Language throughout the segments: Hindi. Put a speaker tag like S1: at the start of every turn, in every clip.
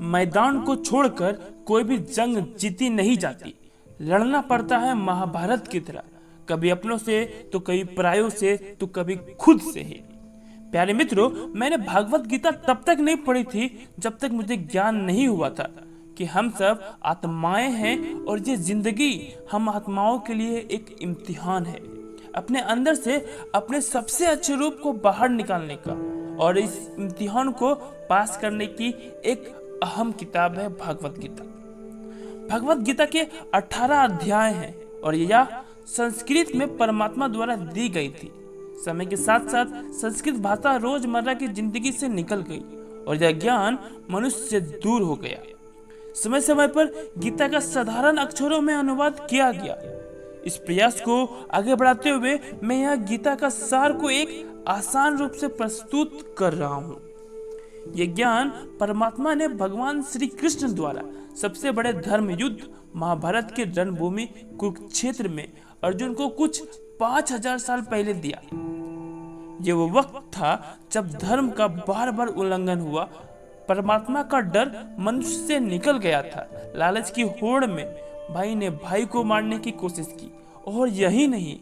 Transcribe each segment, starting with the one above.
S1: मैदान को छोड़कर कोई भी जंग जीती नहीं जाती। लड़ना पड़ता है महाभारत की तरह, कभी अपनों से तो कभी परायों से तो कभी खुद से ही। प्यारे मित्रों, मैंने भागवत गीता तब तक नहीं पढ़ी थी जब तक मुझे ज्ञान नहीं हुआ था कि हम सब आत्माएं हैं और ये जिंदगी हम आत्माओं के लिए एक इम्तिहान है, अपने अंदर से अपने सबसे अच्छे रूप को बाहर निकालने का। और इस इम्तिहान को पास करने की एक अहम किताब है भागवत गीता। भगवत गीता के 18 अध्याय हैं और यह संस्कृत में परमात्मा द्वारा दी गई थी। समय के साथ साथ संस्कृत भाषा रोजमर्रा की जिंदगी से निकल गई और यह ज्ञान मनुष्य से दूर हो गया। समय समय पर गीता का साधारण अक्षरों में अनुवाद किया गया। इस प्रयास को आगे बढ़ाते हुए मैं यह गीता का सार को एक आसान रूप से प्रस्तुत कर रहा हूँ। ये ज्ञान परमात्मा ने भगवान श्री कृष्ण द्वारा सबसे बड़े धर्म युद्ध महाभारत के रणभूमि कुरुक्षेत्र में अर्जुन को कुछ 5000 साल पहले दिया। ये वो वक्त था जब धर्म का बार बार उल्लंघन हुआ, परमात्मा का डर मनुष्य से निकल गया था। लालच की होड़ में भाई ने भाई को मारने की कोशिश की और यही नहीं,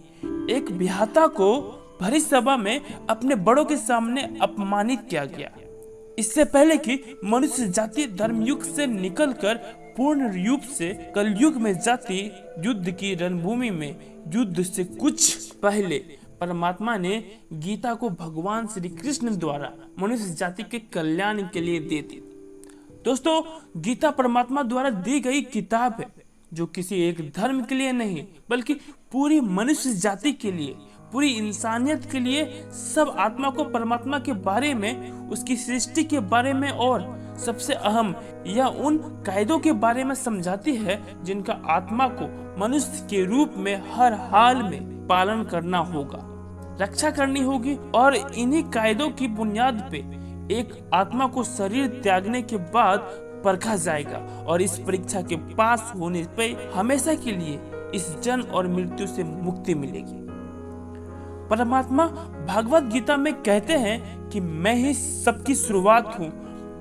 S1: एक ब्याहता को भरी सभा में अपने बड़ों के सामने अपमानित किया गया। इससे पहले कि मनुष्य जाति धर्मयुग से निकलकर पूर्ण रूप से कलयुग में जाति युद्ध की रणभूमि में युद्ध से कुछ पहले परमात्मा ने गीता को भगवान श्री कृष्ण द्वारा मनुष्य जाति के कल्याण के लिए दे दी। दोस्तों, गीता परमात्मा द्वारा दी गई किताब है जो किसी एक धर्म के लिए नहीं बल्कि पूरी मनुष्य जाति के लिए, पूरी इंसानियत के लिए, सब आत्मा को परमात्मा के बारे में, उसकी सृष्टि के बारे में और सबसे अहम यह उन कायदों के बारे में समझाती है जिनका आत्मा को मनुष्य के रूप में हर हाल में पालन करना होगा, रक्षा करनी होगी। और इन्हीं कायदों की बुनियाद पे एक आत्मा को शरीर त्यागने के बाद परखा जाएगा और इस परीक्षा के पास होने पे हमेशा के लिए इस जन्म और मृत्यु से मुक्ति मिलेगी। परमात्मा भागवत गीता में कहते हैं कि मैं ही सबकी शुरुआत हूँ,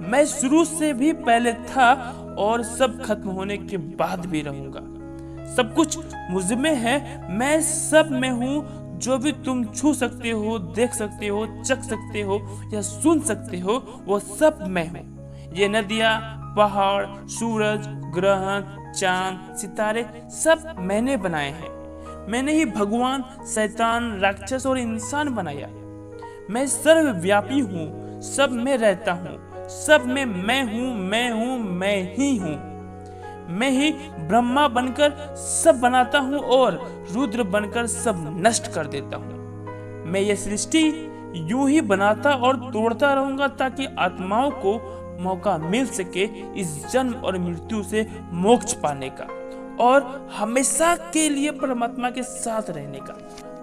S1: मैं शुरू से भी पहले था और सब खत्म होने के बाद भी रहूंगा। सब कुछ मुझ में है, मैं सब में हूँ। जो भी तुम छू सकते हो, देख सकते हो, चख सकते हो या सुन सकते हो, वो सब मैं हूँ। ये नदियाँ, पहाड़, सूरज, ग्रह, चांद, सितारे सब मैंने बनाए हैं। मैंने ही भगवान, शैतान, राक्षस और इंसान बनाया। मैं सर्वव्यापी हूँ, सब में रहता हूँ, सब में मैं हूँ, मैं हूँ, मैं ही हूँ। मैं ही ब्रह्मा बनकर सब बनाता हूँ और रुद्र बनकर सब नष्ट कर देता हूँ। मैं ये सृष्टि यूं ही बनाता और तोड़ता रहूंगा ताकि आत्माओं को मौका मिल सके इस जन्म और मृत्यु से मोक्ष पाने का और हमेशा के लिए परमात्मा के साथ रहने का।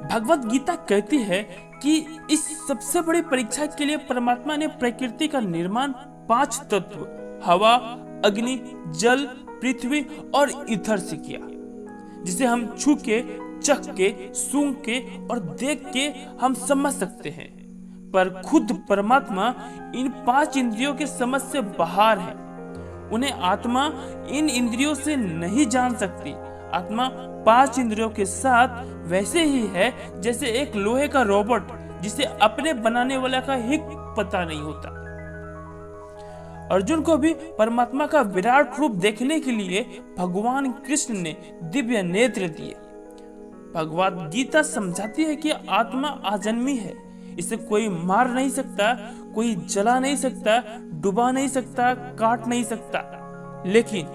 S1: भगवत गीता कहती है कि इस सबसे बड़ी परीक्षा के लिए परमात्मा ने प्रकृति का निर्माण 5 तत्व हवा, अग्नि, जल, पृथ्वी और ईथर से किया, जिसे हम छू के, चख के, सूंघ के और देख के हम समझ सकते हैं। पर खुद परमात्मा इन 5 इंद्रियों के समझ से बाहर है। उन्हें आत्मा इन इंद्रियों से नहीं जान सकती। आत्मा 5 इंद्रियों के साथ वैसे ही है जैसे एक लोहे का रोबोट जिसे अपने बनाने वाला का ही पता नहीं होता। अर्जुन को भी परमात्मा का विराट रूप देखने के लिए भगवान कृष्ण ने दिव्य नेत्र दिए। भगवत गीता समझाती है कि आत्मा आजन्मी है, इसे कोई मार नहीं सकता, कोई जला नहीं सकता, डुबा नहीं सकता, काट नहीं सकता। लेकिन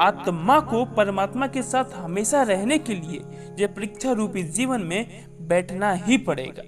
S1: आत्मा को परमात्मा के साथ हमेशा रहने के लिए यह परीक्षा रूपी जीवन में बैठना ही पड़ेगा।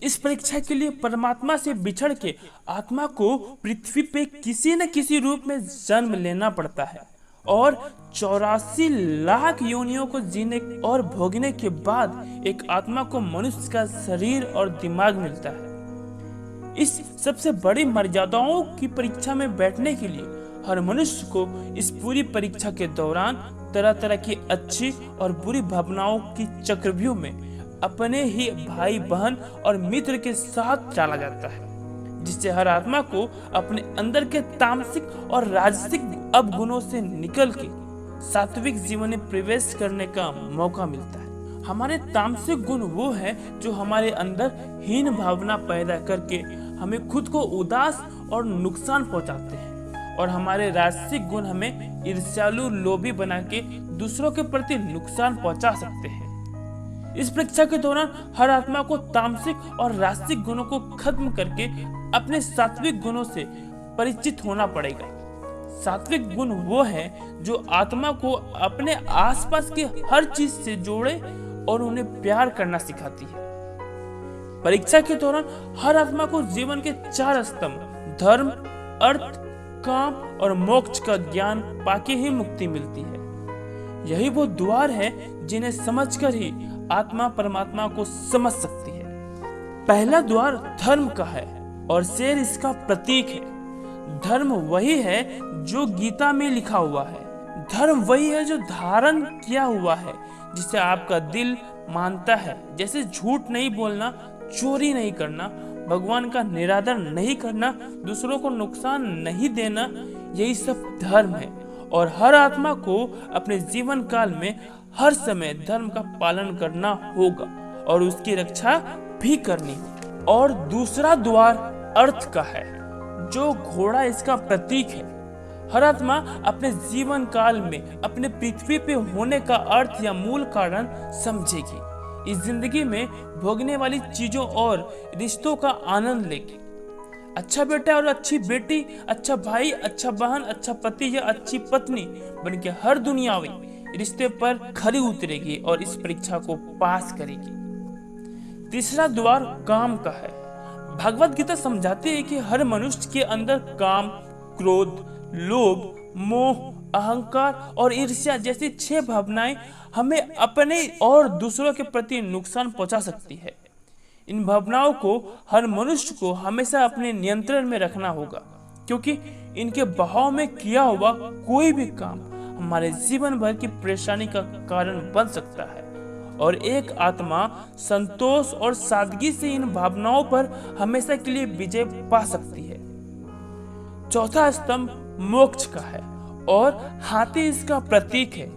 S1: इस परीक्षा के लिए परमात्मा से बिछड़ के आत्मा को पृथ्वी पे किसी न किसी रूप में जन्म लेना पड़ता है और 84 लाख योनियों को जीने और भोगने के बाद एक आत्मा को मनुष्य का शरीर और दिमाग मिलता है। इस सबसे बड़ी मर्यादाओं की परीक्षा में बैठने के लिए हर मनुष्य को इस पूरी परीक्षा के दौरान तरह तरह की अच्छी और बुरी भावनाओं की चक्रव्यूह में अपने ही भाई बहन और मित्र के साथ डाला जाता है, जिससे हर आत्मा को अपने अंदर के तामसिक और राजसिक अवगुणों से निकल के सात्विक जीवन में प्रवेश करने का मौका मिलता है। हमारे तामसिक गुण वो है जो हमारे अंदर हीन भावना पैदा करके हमें खुद को उदास और नुकसान पहुंचाते हैं, और हमारे राजसिक गुण हमें ईर्ष्यालु, लोभी बना के दूसरों के प्रति नुकसान पहुंचा सकते हैं। इस परीक्षा के दौरान हर आत्मा को तामसिक और राजसिक गुणों को खत्म करके अपने सात्विक गुणों से परिचित होना पड़ेगा। सात्विक गुण वो है जो आत्मा को अपने आसपास के हर चीज से जोड़े और उन्हें प्यार करना सिखाती है। परीक्षा के दौरान हर आत्मा को जीवन के 4 स्तंभ धर्म, अर्थ, काम और मोक्ष का ज्ञान पाके ही मुक्ति मिलती है। यही वो द्वार है जिन्हें समझकर ही आत्मा परमात्मा को समझ सकती है। पहला द्वार धर्म का है और शेर इसका प्रतीक है। धर्म वही है जो गीता में लिखा हुआ है। धर्म वही है जो धारण किया हुआ है, जिसे आपका दिल मानता है, जैसे झूठ नहीं बोलना, चोरी नहीं करना, भगवान का निरादर नहीं करना, दूसरों को नुकसान नहीं देना, यही सब धर्म है। और हर आत्मा को अपने जीवन काल में हर समय धर्म का पालन करना होगा और उसकी रक्षा भी करनी होगी। और दूसरा द्वार अर्थ का है, जो घोड़ा इसका प्रतीक है। हर आत्मा अपने जीवन काल में अपने पृथ्वी पे होने का अर्थ या मूल कारण समझेगी। इस जिंदगी में भोगने वाली चीजों और रिश्तों का आनंद लेगी। अच्छा बेटा और अच्छी बेटी, अच्छा भाई, अच्छा बहन, अच्छा पति या अच्छी पत्नी बनके हर दुनियावी रिश्ते पर खरी उतरेगी और इस परीक्षा को पास करेगी। तीसरा द्वार काम का है। भगवत गीता समझाती है कि हर मनुष्य के अंदर काम, क्रोध, लोभ, मोह, अहंकार और ईर्ष्या जैसी 6 भावनाएं हमें अपने और दूसरों के प्रति नुकसान पहुंचा सकती है। इन भावनाओं को हर मनुष्य को हमेशा अपने नियंत्रण में रखना होगा, क्योंकि इनके बहाव में किया हुआ कोई भी काम हमारे जीवन भर की परेशानी का कारण बन सकता है। और एक आत्मा संतोष और सादगी से इन भावनाओं पर हमेशा के लिए विजय पा सकती है। चौथा स्तंभ मोक्ष का है और हाथी इसका प्रतीक है।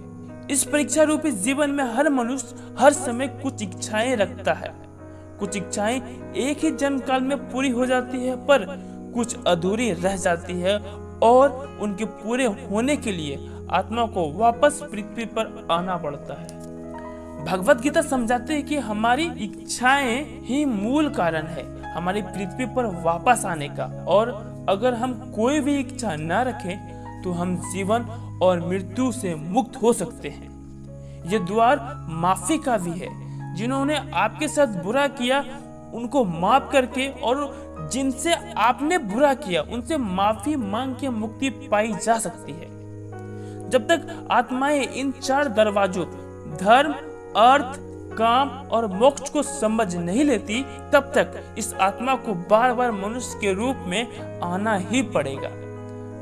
S1: इस परीक्षा रूपी जीवन में हर मनुष्य हर समय कुछ इच्छाएं रखता है। कुछ इच्छाएं एक ही जन्म काल में पूरी हो जाती है, पर कुछ अधूरी रह जाती है और उनके पूरे होने के लिए आत्मा को वापस पृथ्वी पर आना पड़ता है। भगवत गीता समझाते हैं कि हमारी इच्छाएं ही मूल कारण है हमारी पृथ्वी पर वापस आने का, और अगर हम कोई भी इच्छा न रखें तो हम जीवन और मृत्यु से मुक्त हो सकते हैं। ये द्वार माफी का भी है। जिन्होंने आपके साथ बुरा किया उनको माफ करके और जिनसे आपने बुरा किया उनसे माफी मांग के मुक्ति पाई जा सकती है। जब तक आत्माएं इन 4 दरवाजों धर्म, अर्थ, काम और मोक्ष को समझ नहीं लेती, तब तक इस आत्मा को बार बार मनुष्य के रूप में आना ही पड़ेगा।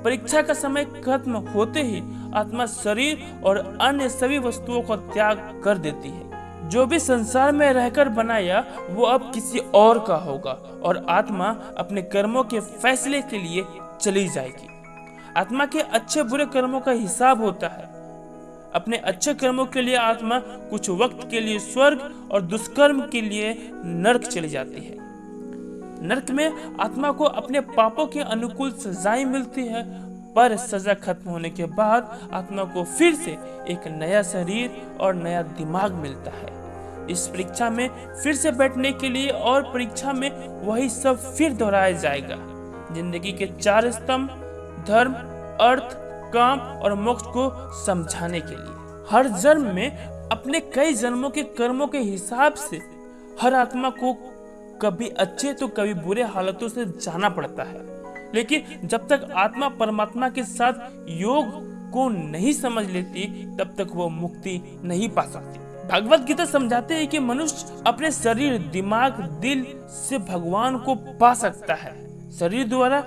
S1: परीक्षा का समय खत्म होते ही आत्मा शरीर और अन्य सभी वस्तुओं का त्याग कर देती है। जो भी संसार में रहकर बनाया वो अब किसी और का होगा और आत्मा अपने कर्मों के फैसले के लिए चली जाएगी। आत्मा के अच्छे बुरे कर्मों का हिसाब होता है। अपने अच्छे कर्मों के लिए आत्मा कुछ वक्त के लिए स्वर्ग और दुष्कर्म के लिए नरक चली जाती है। नरक में आत्मा को अपने पापों के अनुकूल सजाएं मिलती है, पर सजा खत्म होने के बाद आत्मा को फिर से एक नया शरीर और नया दिमाग मिलता है। इस परीक्षा में फिर से बैठने के लिए और परीक्षा में वही सब फिर दोहराया जाएगा। जिंदगी के 4 स्तंभ धर्म, अर्थ, काम और मोक्ष को समझाने के लिए हर जन्म में अपने कई जन्मों के कर्मों के हिसाब से हर आत्मा को कभी अच्छे तो कभी बुरे हालातों से जाना पड़ता है। लेकिन जब तक आत्मा परमात्मा के साथ योग को नहीं समझ लेती तब तक वो मुक्ति नहीं पा सकती। भगवत गीता समझाते हैं कि मनुष्य अपने शरीर, दिमाग, दिल से भगवान को पा सकता है। शरीर द्वारा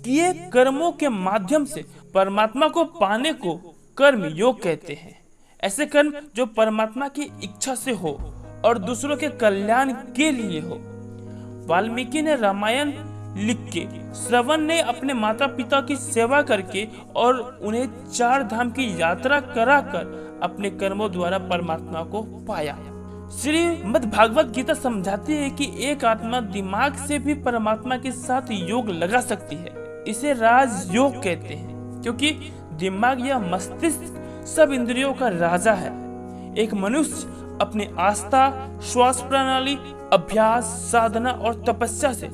S1: किए कर्मों के माध्यम से परमात्मा को पाने को कर्म योग कहते हैं। ऐसे कर्म जो परमात्मा की इच्छा से हो और दूसरों के कल्याण के लिए हो। वाल्मीकि ने रामायण लिख के श्रवण ने अपने माता पिता की सेवा करके और उन्हें 4 धाम की यात्रा कराकर अपने कर्मों द्वारा परमात्मा को पाया। श्रीमद् भागवत गीता समझाती है कि एक आत्मा दिमाग से भी परमात्मा के साथ योग लगा सकती है। इसे राजयोग कहते हैं, क्योंकि दिमाग या मस्तिष्क सब इंद्रियों का राजा है। एक मनुष्य अपनी आस्था, श्वास प्रणाली, अभ्यास, साधना और तपस्या से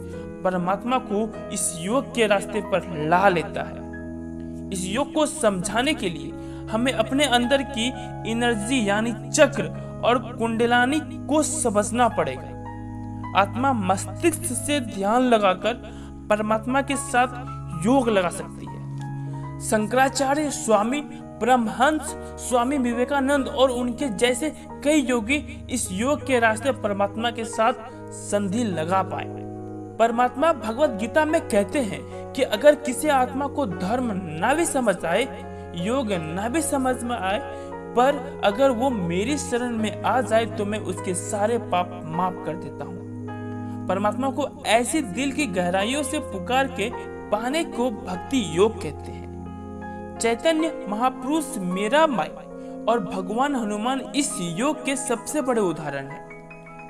S1: परमात्मा को इस योग के रास्ते पर ला लेता है। इस योग को समझाने के लिए हमें अपने अंदर की एनर्जी यानी चक्र और कुंडलानी को समझना पड़ेगा। आत्मा मस्तिष्क से ध्यान लगाकर परमात्मा के साथ योग लगा सकती है। शंकराचार्य, स्वामी परमहंस, स्वामी विवेकानंद और उनके जैसे कई योगी इस योग के रास्ते परमात्मा के साथ संधि लगा पाए। परमात्मा भगवत गीता में कहते हैं कि अगर किसी आत्मा को धर्म ना भी समझ आए, योग ना भी समझ में आए, पर अगर वो मेरी शरण में आ जाए तो मैं उसके सारे पाप माफ कर देता हूँ। परमात्मा को ऐसी दिल की गहराइयों से पुकार के पाने को भक्ति योग कहते हैं। चैतन्य महापुरुष मीराबाई और भगवान हनुमान इस योग के सबसे बड़े उदाहरण हैं।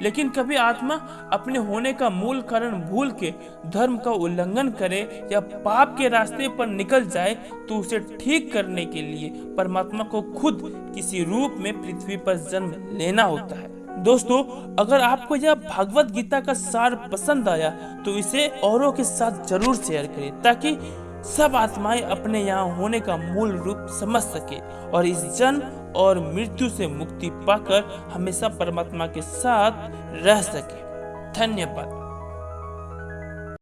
S1: लेकिन कभी आत्मा अपने होने का मूल कारण भूल के धर्म का उल्लंघन करे या पाप के रास्ते पर निकल जाए तो उसे ठीक करने के लिए परमात्मा को खुद किसी रूप में पृथ्वी पर जन्म लेना होता है। दोस्तों, अगर आपको यह भागवत गीता का सार पसंद आया तो इसे औरों के साथ जरूर शेयर करें, ताकि सब आत्माएं अपने यहाँ होने का मूल रूप समझ सके और इस जन्म और मृत्यु से मुक्ति पाकर हमेशा परमात्मा के साथ रह सके। धन्यवाद।